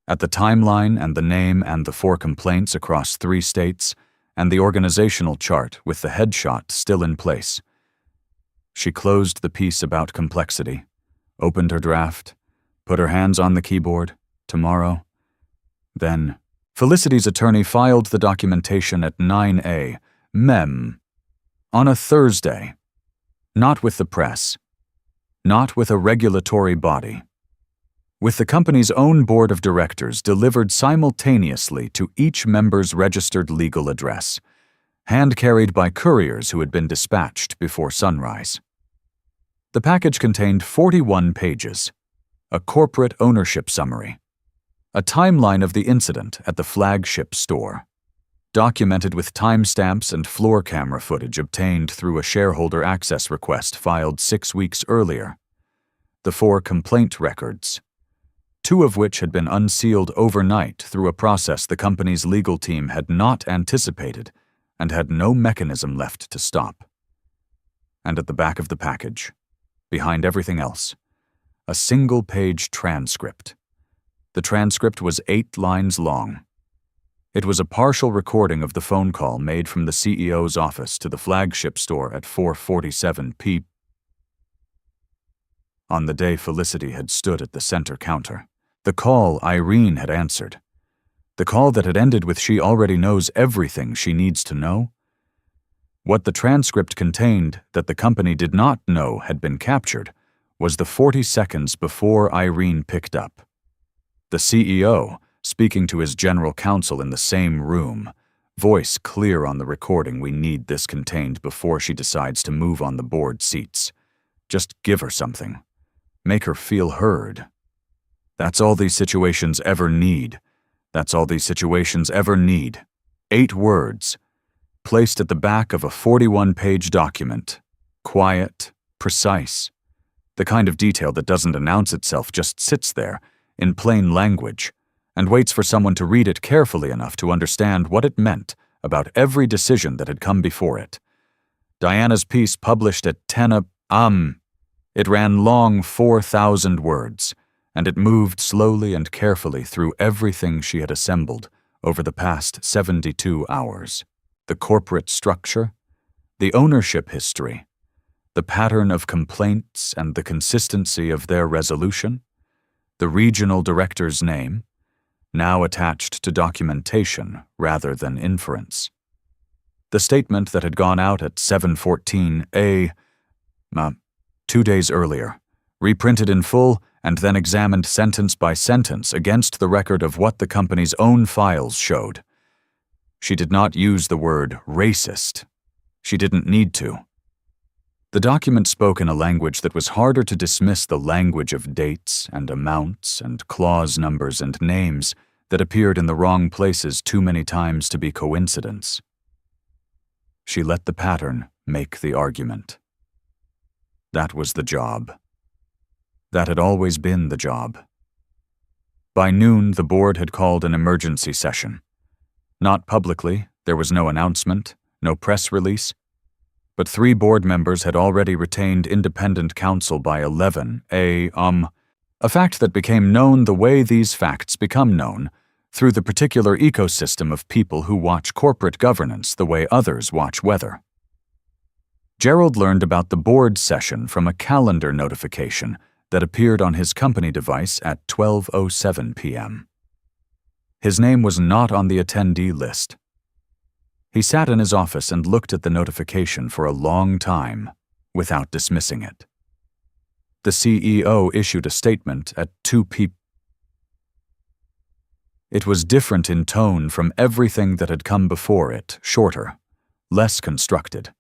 at the timeline and the name and the 4 complaints across 3 states, and the organizational chart with the headshot still in place. She closed the piece about complexity, opened her draft, put her hands on the keyboard. Tomorrow. Then, Felicity's attorney filed the documentation at 9 Mem. On a Thursday. Not with the press. Not with a regulatory body. With the company's own board of directors delivered simultaneously to each member's registered legal address, hand-carried by couriers who had been dispatched before sunrise. The package contained 41 pages, a corporate ownership summary, a timeline of the incident at the flagship store, documented with timestamps and floor camera footage obtained through a shareholder access request filed 6 weeks earlier, the 4 complaint records, 2 of which had been unsealed overnight through a process the company's legal team had not anticipated and had no mechanism left to stop. And at the back of the package, behind everything else, a single-page transcript. The transcript was 8 lines long. It was a partial recording of the phone call made from the CEO's office to the flagship store at 4:47 p.m. on the day Felicity had stood at the center counter. The call Irene had answered. The call that had ended with "She already knows everything she needs to know." What the transcript contained that the company did not know had been captured was the 40 seconds before Irene picked up. The CEO, speaking to his general counsel in the same room, voice clear on the recording: "We need this contained before she decides to move on the board seats. Just give her something. Make her feel heard. That's all these situations ever need. That's all these situations ever need." 8 words, placed at the back of a 41-page document. Quiet, precise. The kind of detail that doesn't announce itself, just sits there, in plain language, and waits for someone to read it carefully enough to understand what it meant about every decision that had come before it. Diana's piece published at 10 a.m. It ran long 4,000 words, and it moved slowly and carefully through everything she had assembled over the past 72 hours. The corporate structure, the ownership history, the pattern of complaints and the consistency of their resolution, the regional director's name, now attached to documentation rather than inference. The statement that had gone out at 7:14 a.m. 2 days earlier, reprinted in full and then examined sentence by sentence against the record of what the company's own files showed. She did not use the word racist. She didn't need to. The document spoke in a language that was harder to dismiss, the language of dates and amounts and clause numbers and names that appeared in the wrong places too many times to be coincidence. She let the pattern make the argument. That was the job. That had always been the job. By noon, the board had called an emergency session. Not publicly, there was no announcement, no press release, but 3 board members had already retained independent counsel by 11, a fact that became known the way these facts become known, through the particular ecosystem of people who watch corporate governance the way others watch weather. Gerald learned about the board session from a calendar notification that appeared on his company device at 12:07 p.m. His name was not on the attendee list. He sat in his office and looked at the notification for a long time without dismissing it. The CEO issued a statement at 2 p.m. It was different in tone from everything that had come before it, shorter, less constructed,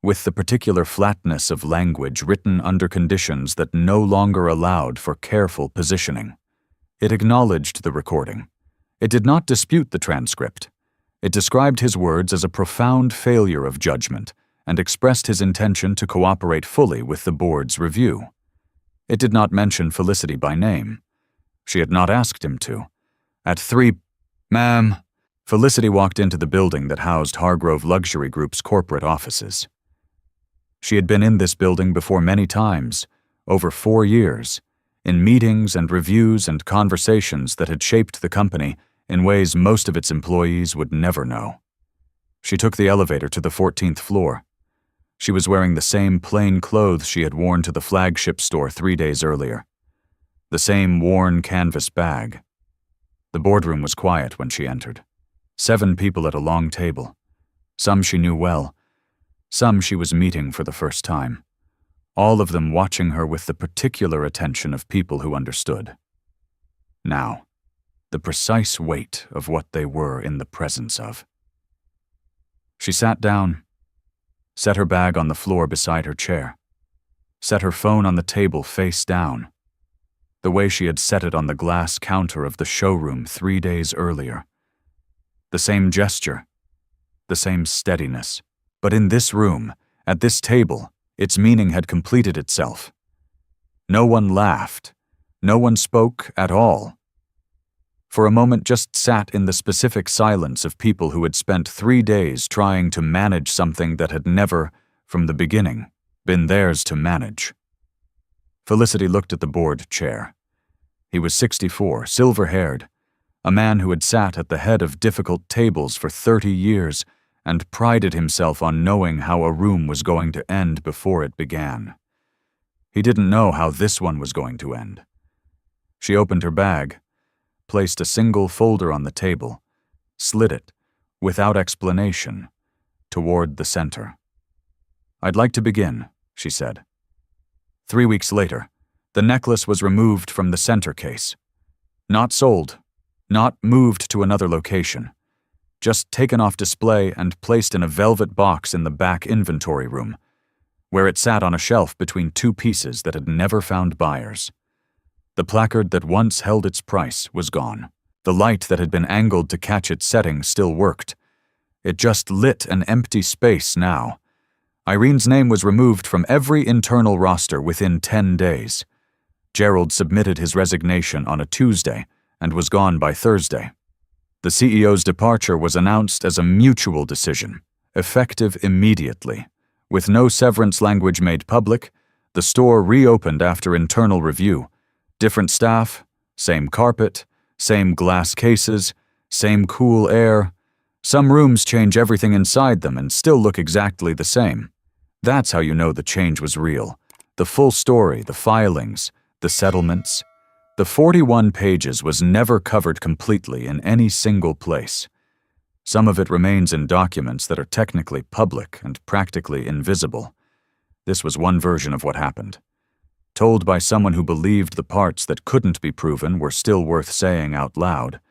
with the particular flatness of language written under conditions that no longer allowed for careful positioning. It acknowledged the recording. It did not dispute the transcript. It described his words as a profound failure of judgment and expressed his intention to cooperate fully with the board's review. It did not mention Felicity by name. She had not asked him to. At 3, "Ma'am," Felicity walked into the building that housed Hargrove Luxury Group's corporate offices. She had been in this building before many times, over 4 years, in meetings and reviews and conversations that had shaped the company in ways most of its employees would never know. She took the elevator to the 14th floor. She was wearing the same plain clothes she had worn to the flagship store 3 days earlier. The same worn canvas bag. The boardroom was quiet when she entered. 7 people at a long table. Some she knew well. Some she was meeting for the first time. All of them watching her with the particular attention of people who understood. Now, the precise weight of what they were in the presence of. She sat down, set her bag on the floor beside her chair, set her phone on the table face down, the way she had set it on the glass counter of the showroom 3 days earlier. The same gesture, the same steadiness. But in this room, at this table, its meaning had completed itself. No one laughed. No one spoke at all. For a moment just sat in the specific silence of people who had spent 3 days trying to manage something that had never, from the beginning, been theirs to manage. Felicity looked at the board chair. He was 64, silver-haired, a man who had sat at the head of difficult tables for 30 years and prided himself on knowing how a room was going to end before it began. He didn't know how this one was going to end. She opened her bag, placed a single folder on the table, slid it, without explanation, toward the center. "I'd like to begin," she said. 3 weeks later, the necklace was removed from the center case. Not sold, not moved to another location, just taken off display and placed in a velvet box in the back inventory room, where it sat on a shelf between 2 pieces that had never found buyers. The placard that once held its price was gone. The light that had been angled to catch its setting still worked. It just lit an empty space now. Irene's name was removed from every internal roster within 10 days. Gerald submitted his resignation on a Tuesday and was gone by Thursday. The CEO's departure was announced as a mutual decision, effective immediately. With no severance language made public, the store reopened after internal review. Different staff, same carpet, same glass cases, same cool air. Some rooms change everything inside them and still look exactly the same. That's how you know the change was real. The full story, the filings, the settlements. The 41 pages was never covered completely in any single place. Some of it remains in documents that are technically public and practically invisible. This was one version of what happened, told by someone who believed the parts that couldn't be proven were still worth saying out loud.